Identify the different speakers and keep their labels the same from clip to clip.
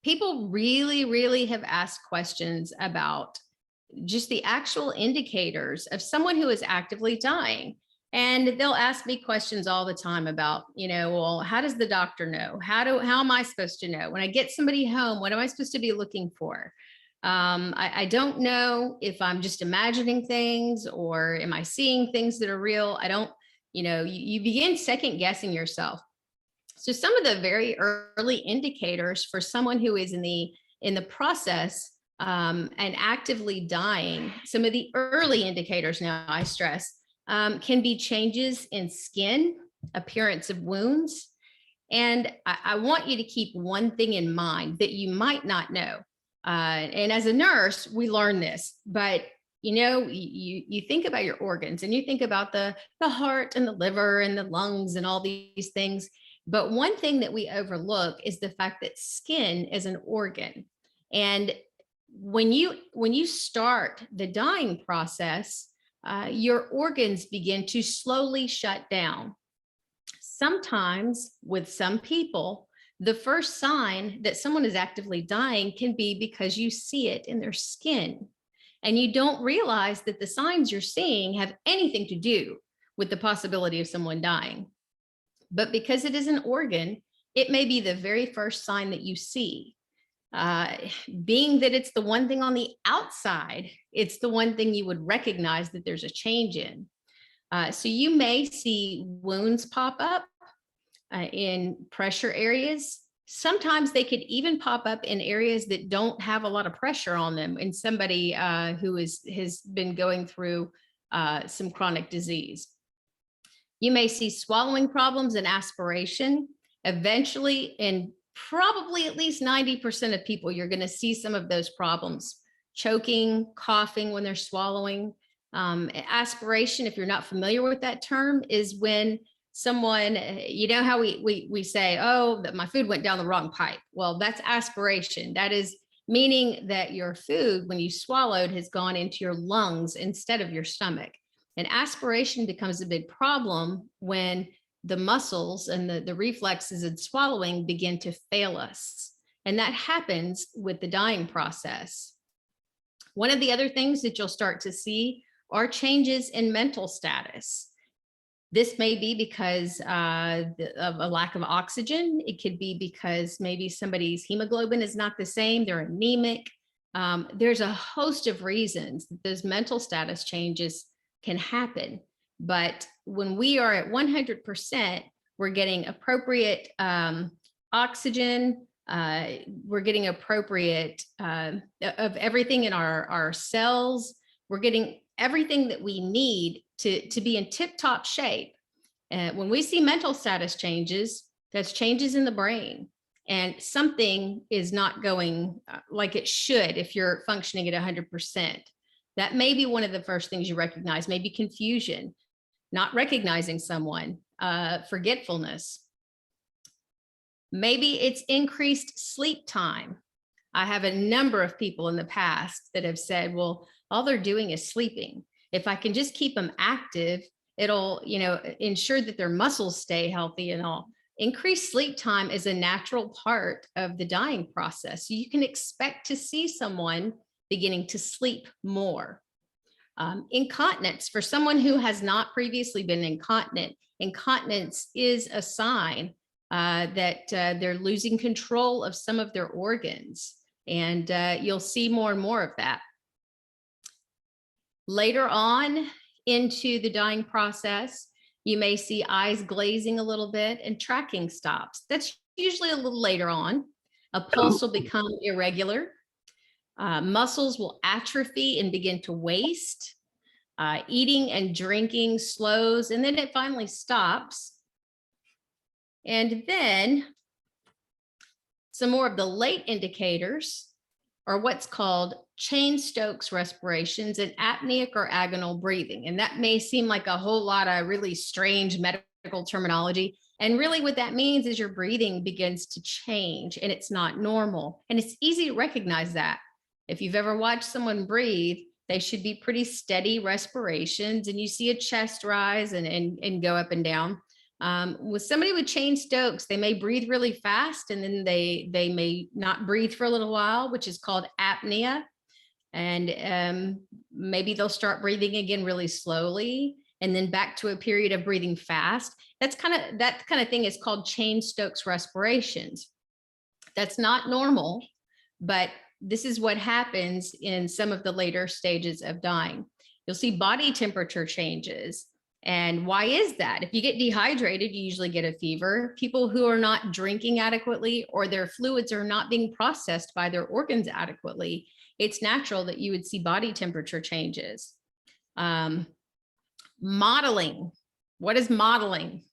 Speaker 1: people really have asked questions about just the actual indicators of someone who is actively dying. And they'll ask me questions all the time about, well, how does the doctor know? How am I supposed to know? When I get somebody home, what am I supposed to be looking for? I don't know if I'm just imagining things or am I seeing things that are real? I don't, you begin second guessing yourself. So some of the very early indicators for someone who is in the process and actively dying, some of the early indicators, now I stress, can be changes in skin, appearance of wounds. And I want you to keep one thing in mind that you might not know. And as a nurse, we learn this, but you think about your organs and you think about the heart and the liver and the lungs and all these things. But one thing that we overlook is the fact that skin is an organ. And when you start the dying process, your organs begin to slowly shut down. Sometimes with some people, the first sign that someone is actively dying can be because you see it in their skin. And you don't realize that the signs you're seeing have anything to do with the possibility of someone dying. But because it is an organ, it may be the very first sign that you see. Being that it's the one thing on the outside, it's the one thing you would recognize that there's a change in. So you may see wounds pop up in pressure areas. Sometimes they could even pop up in areas that don't have a lot of pressure on them in somebody who has been going through some chronic disease. You may see swallowing problems and aspiration. Eventually, in probably at least 90% of people, you're going to see some of those problems: choking, coughing when they're swallowing. Aspiration, if you're not familiar with that term, is when someone, how we say, oh, that my food went down the wrong pipe. Well, that's aspiration. That is meaning that your food, when you swallowed, has gone into your lungs instead of your stomach. And aspiration becomes a big problem when the muscles and the reflexes in swallowing begin to fail us. And that happens with the dying process. One of the other things that you'll start to see are changes in mental status. This may be because of a lack of oxygen. It could be because maybe somebody's hemoglobin is not the same, they're anemic. There's a host of reasons that those mental status changes can happen. But when we are at 100%, we're getting appropriate oxygen, we're getting appropriate of everything in our cells, we're getting everything that we need to be in tip-top shape. And when we see mental status changes, that's changes in the brain. And something is not going like it should if you're functioning at 100%. That may be one of the first things you recognize, maybe confusion, not recognizing someone, forgetfulness. Maybe it's increased sleep time. I have a number of people in the past that have said, well, all they're doing is sleeping. If I can just keep them active, it'll, ensure that their muscles stay healthy and all. Increased sleep time is a natural part of the dying process. So you can expect to see someone beginning to sleep more. Incontinence, for someone who has not previously been incontinent, incontinence is a sign that they're losing control of some of their organs. And you'll see more and more of that. Later on into the dying process, you may see eyes glazing a little bit and tracking stops. That's usually a little later on. A pulse will become irregular. Muscles will atrophy and begin to waste. Eating and drinking slows, and then it finally stops. And then some more of the late indicators are what's called chain Stokes respirations and apneic or agonal breathing. And that may seem like a whole lot of really strange medical terminology. And really what that means is your breathing begins to change and it's not normal. And it's easy to recognize that. If you've ever watched someone breathe, they should be pretty steady respirations and you see a chest rise and go up and down. With somebody with Stokes, they may breathe really fast and then they may not breathe for a little while, which is called apnea. And maybe they'll start breathing again really slowly and then back to a period of breathing fast. That kind of thing is called Stokes respirations. That's not normal, but this is what happens in some of the later stages of dying. You'll see body temperature changes. And why is that? If you get dehydrated, you usually get a fever. People who are not drinking adequately or their fluids are not being processed by their organs adequately, it's natural that you would see body temperature changes. Modeling. What is modeling?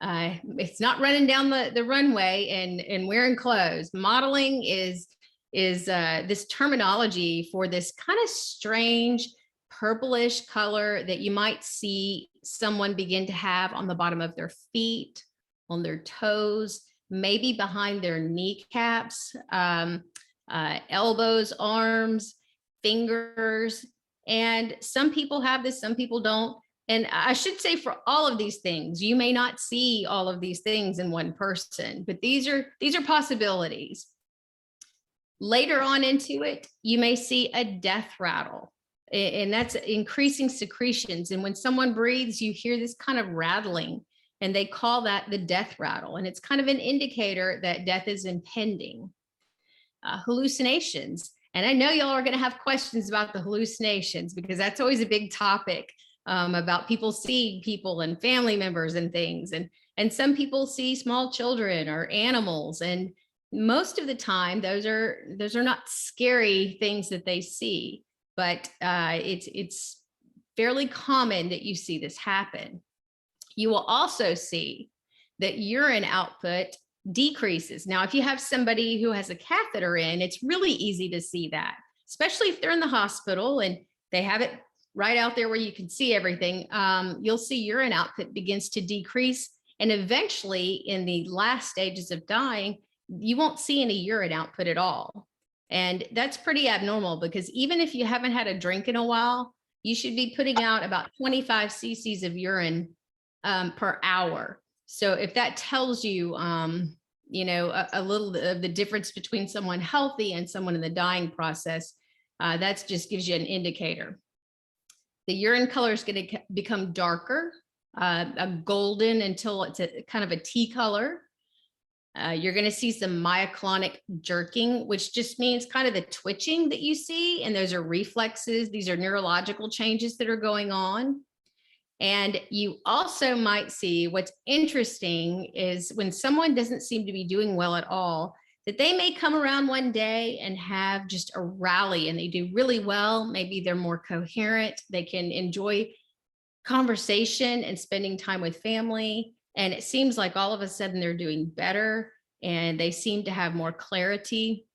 Speaker 1: It's not running down the runway and wearing clothes. Modeling is this terminology for this kind of strange purplish color that you might see someone begin to have on the bottom of their feet, on their toes, maybe behind their kneecaps, elbows, arms, fingers. And some people have this, some people don't. And I should say for all of these things, you may not see all of these things in one person, but these are possibilities. Later on into it, you may see a death rattle, and that's increasing secretions. And when someone breathes, you hear this kind of rattling, and they call that the death rattle. And it's kind of an indicator that death is impending. Hallucinations. And I know y'all are going to have questions about the hallucinations because that's always a big topic, about people seeing people and family members and things. And some people see small children or animals. And most of the time, those are not scary things that they see, but it's fairly common that you see this happen. You will also see that urine output decreases. Now, if you have somebody who has a catheter in, it's really easy to see that, especially if they're in the hospital and they have it right out there where you can see everything. You'll see urine output begins to decrease. And eventually, in the last stages of dying, you won't see any urine output at all. And that's pretty abnormal because even if you haven't had a drink in a while, you should be putting out about 25 cc's of urine per hour. So if that tells you, a little of the difference between someone healthy and someone in the dying process, that just gives you an indicator. The urine color is going to become darker, a golden until it's a kind of a tea color. You're going to see some myoclonic jerking, which just means kind of the twitching that you see. And those are reflexes. These are neurological changes that are going on. And you also might see what's interesting is when someone doesn't seem to be doing well at all, that they may come around one day and have just a rally and they do really well. Maybe they're more coherent. They can enjoy conversation and spending time with family. And it seems like all of a sudden they're doing better and they seem to have more clarity.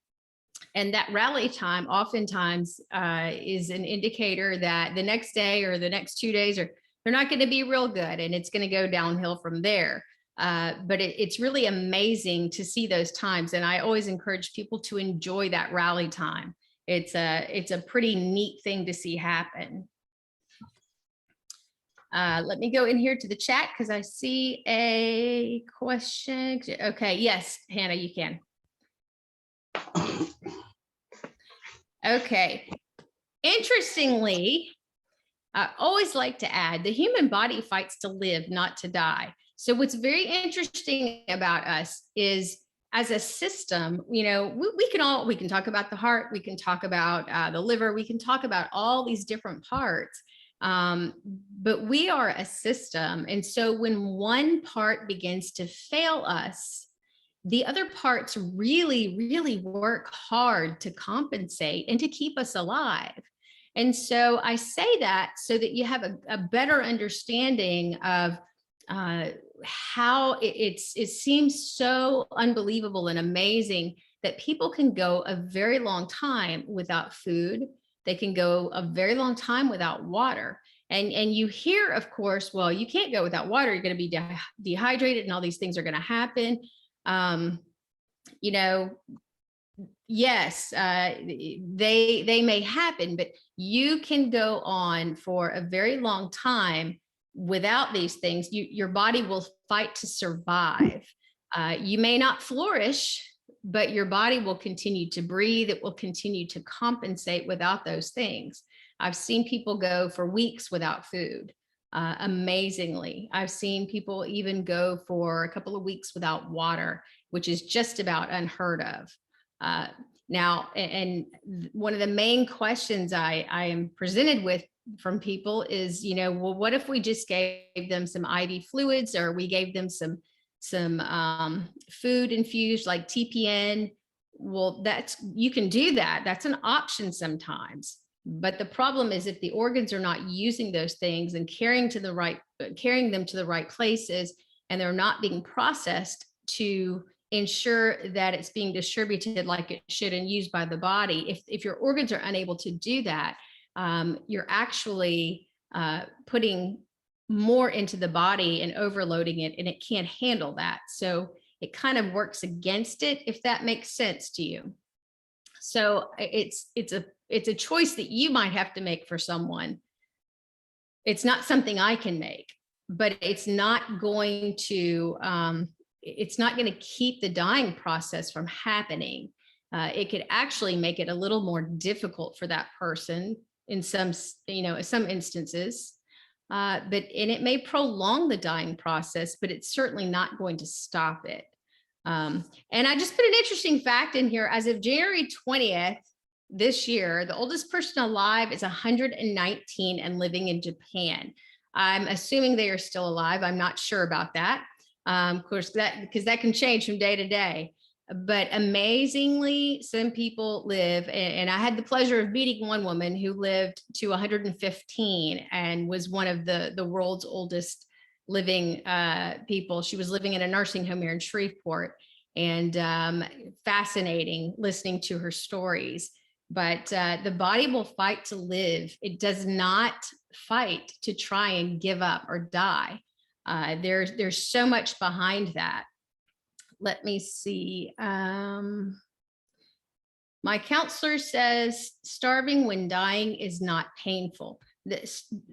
Speaker 1: And that rally time oftentimes is an indicator that the next day or the next 2 days they're not going to be real good and it's going to go downhill from there. But it's really amazing to see those times. And I always encourage people to enjoy that rally time. It's a pretty neat thing to see happen. Let me go in here to the chat because I see a question. Okay, yes, Hannah, you can. Okay. Interestingly, I always like to add the human body fights to live, not to die. So what's very interesting about us is as a system, we can talk about the heart, we can talk about the liver, we can talk about all these different parts. But we are a system. And so when one part begins to fail us, the other parts really, really work hard to compensate and to keep us alive. And so I say that so that you have a better understanding of how it seems so unbelievable and amazing that people can go a very long time without food. They can go a very long time without water. And you hear, of course, well, you can't go without water. You're going to be dehydrated and all these things are going to happen. Yes, they may happen, but you can go on for a very long time without these things, your body will fight to survive. You may not flourish, but your body will continue to breathe. It will continue to compensate without those things. I've seen people go for weeks without food. Amazingly, I've seen people even go for a couple of weeks without water, which is just about unheard of. Now, and one of the main questions I am presented with from people is, well, what if we just gave them some IV fluids, or we gave them some food infused like TPN? Well, you can do that. That's an option sometimes. But the problem is, if the organs are not using those things and carrying them to the right places, and they're not being processed to ensure that it's being distributed like it should and used by the body, if your organs are unable to do that, you're actually putting more into the body and overloading it, and it can't handle that. So it kind of works against it, if that makes sense to you. So it's a choice that you might have to make for someone. It's not something I can make, but it's not going to keep the dying process from happening. It could actually make it a little more difficult for that person in some instances. And it may prolong the dying process, but it's certainly not going to stop it. And I just put an interesting fact in here. As of January 20th this year, the oldest person alive is 119 and living in Japan. I'm assuming they are still alive. I'm not sure about that. Of course, because that can change from day to day. But amazingly, some people live, and I had the pleasure of meeting one woman who lived to 115 and was one of the world's oldest living people. She was living in a nursing home here in Shreveport, and fascinating listening to her stories. But the body will fight to live. It does not fight to try and give up or die. There's so much behind that. Let me see. My counselor says starving when dying is not painful.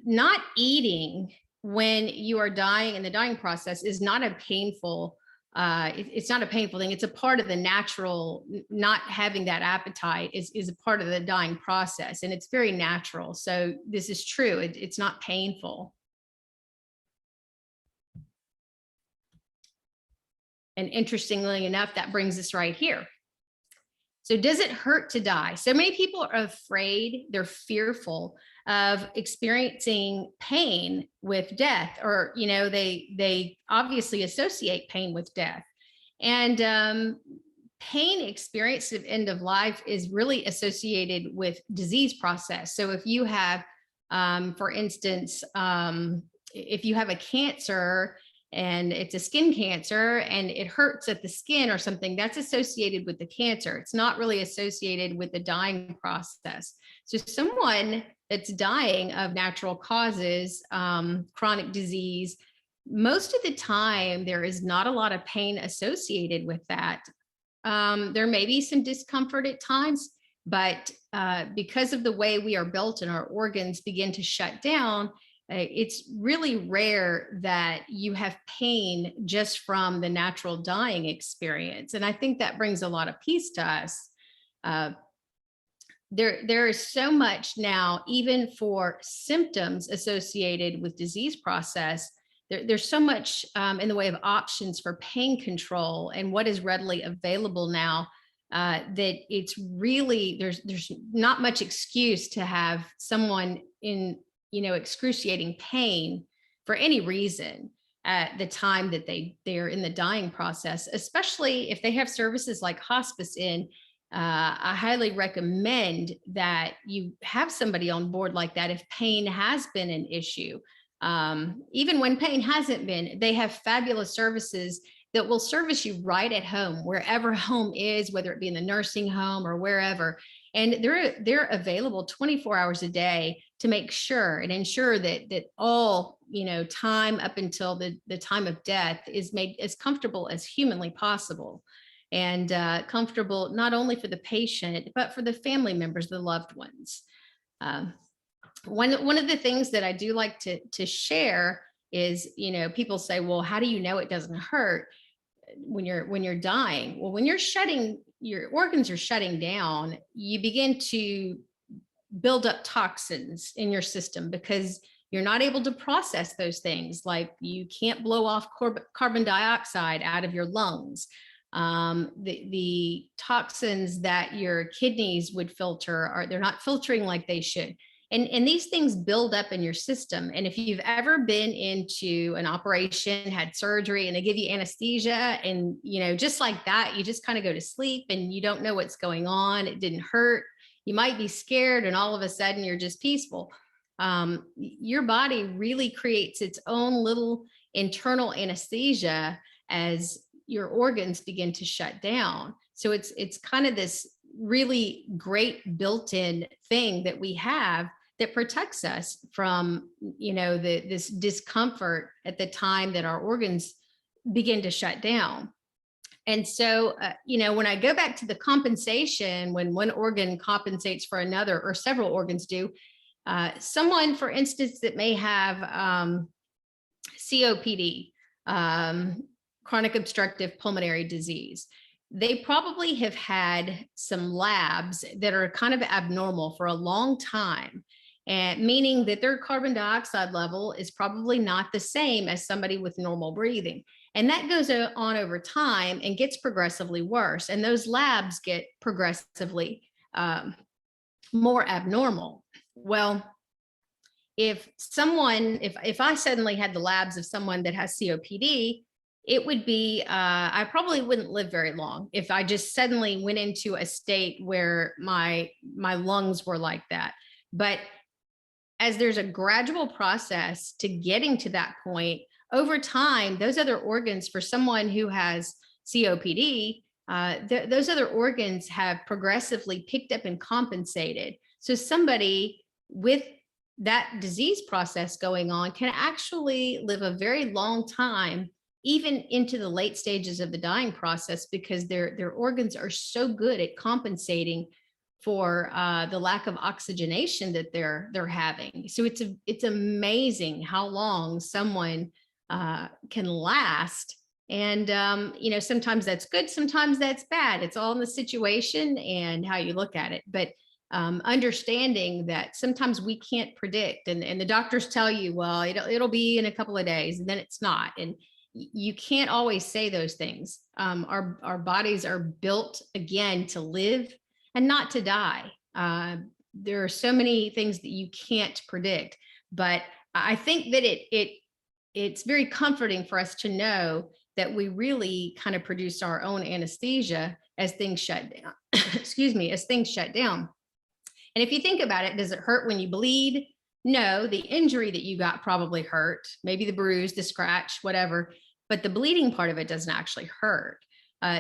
Speaker 1: Not eating when you are dying in the dying process is not a painful, it's not a painful thing. It's a part of the natural, not having that appetite is a part of the dying process, and it's very natural. So this is true. It's not painful. And interestingly enough, that brings us right here. So does it hurt to die? So many people are afraid, they're fearful of experiencing pain with death, or, they obviously associate pain with death. And pain experienced at end of life is really associated with disease process. So if you have, for instance, if you have a cancer, and it's a skin cancer and it hurts at the skin or something, that's associated with the cancer. It's not really associated with the dying process. So someone that's dying of natural causes, chronic disease, most of the time there is not a lot of pain associated with that. There may be some discomfort at times, but because of the way we are built and our organs begin to shut down, it's really rare that you have pain just from the natural dying experience. And I think that brings a lot of peace to us. There is so much now, even for symptoms associated with disease process, there's so much in the way of options for pain control and what is readily available now, that it's really, there's not much excuse to have someone in excruciating pain for any reason at the time that they're in the dying process, especially if they have services like hospice in. I highly recommend that you have somebody on board like that if pain has been an issue. Even when pain hasn't been, they have fabulous services that will service you right at home, wherever home is, whether it be in the nursing home or wherever. And they're available 24 hours a day to make sure and ensure that all, time up until the time of death is made as comfortable as humanly possible, and comfortable not only for the patient, but for the family members, the loved ones. One of the things that I do like to share is, people say, well, how do you know it doesn't hurt when you're dying? Well, when your organs are shutting down, you begin to build up toxins in your system because you're not able to process those things. Like you can't blow off carbon dioxide out of your lungs. The toxins that your kidneys would filter they're not filtering like they should. And these things build up in your system. And if you've ever been into an operation, had surgery, and they give you anesthesia, and just like that, you just kind of go to sleep and you don't know what's going on. It didn't hurt. You might be scared, and all of a sudden you're just peaceful. Your body really creates its own little internal anesthesia as your organs begin to shut down. So it's kind of this really great built-in thing that we have that protects us from, this discomfort at the time that our organs begin to shut down. And so, when I go back to the compensation, when one organ compensates for another, or several organs do, someone, for instance, that may have COPD, chronic obstructive pulmonary disease, they probably have had some labs that are kind of abnormal for a long time, and meaning that their carbon dioxide level is probably not the same as somebody with normal breathing. And that goes on over time and gets progressively worse. And those labs get progressively more abnormal. Well, if I suddenly had the labs of someone that has COPD, it would be, I probably wouldn't live very long if I just suddenly went into a state where my lungs were like that. But as there's a gradual process to getting to that point, over time, those other organs, for someone who has COPD, those other organs have progressively picked up and compensated. So somebody with that disease process going on can actually live a very long time, even into the late stages of the dying process, because their organs are so good at compensating for the lack of oxygenation that they're having. So it's amazing how long someone can last. And sometimes that's good, sometimes that's bad. It's all in the situation and how you look at it. But understanding that sometimes we can't predict, and the doctors tell you, well, it'll be in a couple of days, and then it's not. And you can't always say those things. Our bodies are built, again, to live and not to die. There are so many things that you can't predict, but I think that it's very comforting for us to know that we really kind of produce our own anesthesia as things shut down. Excuse me, as things shut down. And if you think about it, does it hurt when you bleed? No, the injury that you got probably hurt, maybe the bruise, the scratch, whatever, but the bleeding part of it doesn't actually hurt.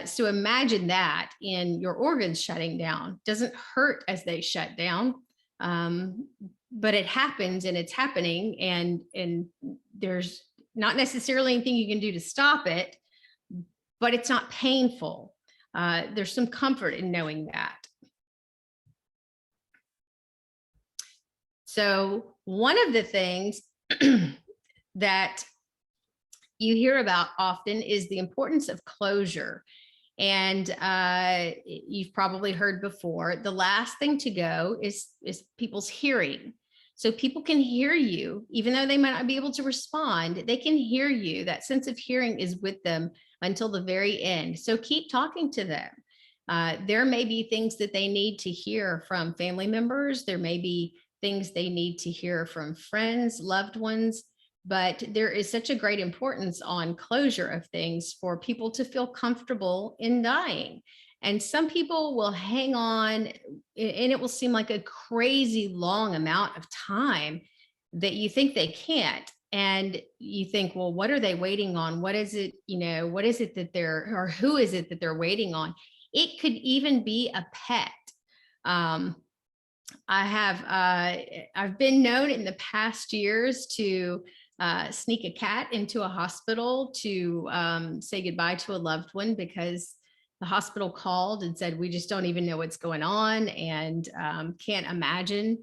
Speaker 1: So imagine that in your organs shutting down. Doesn't hurt as they shut down, but it happens, and it's happening, and there's not necessarily anything you can do to stop it, but it's not painful. There's some comfort in knowing that. So one of the things that you hear about often is the importance of closure. And you've probably heard before, the last thing to go is people's hearing. So people can hear you, even though they might not be able to respond, they can hear you. That sense of hearing is with them until the very end. So keep talking to them. There may be things that they need to hear from family members. There may be things they need to hear from friends, loved ones, but there is such a great importance on closure of things for people to feel comfortable in dying. And some people will hang on, and it will seem like a crazy long amount of time that you think they can't. And you think, well, what are they waiting on? What is it, what is it that or who is it that they're waiting on? It could even be a pet. I've been known in the past years to sneak a cat into a hospital to say goodbye to a loved one, because the hospital called and said, we just don't even know what's going on, and can't imagine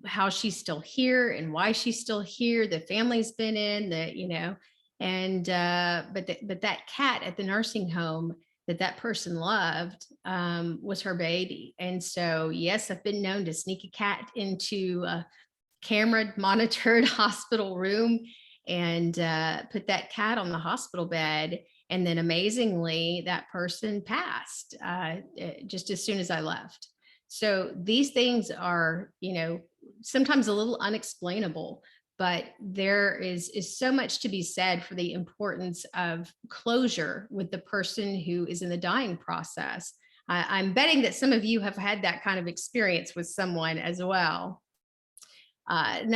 Speaker 1: how she's still here and why she's still here. The family's been in the, and but that cat at the nursing home that person loved was her baby. And so, yes, I've been known to sneak a cat into a camera monitored hospital room and put that cat on the hospital bed. And then amazingly, that person passed just as soon as I left. So these things are, sometimes a little unexplainable, but there is so much to be said for the importance of closure with the person who is in the dying process. I'm betting that some of you have had that kind of experience with someone as well.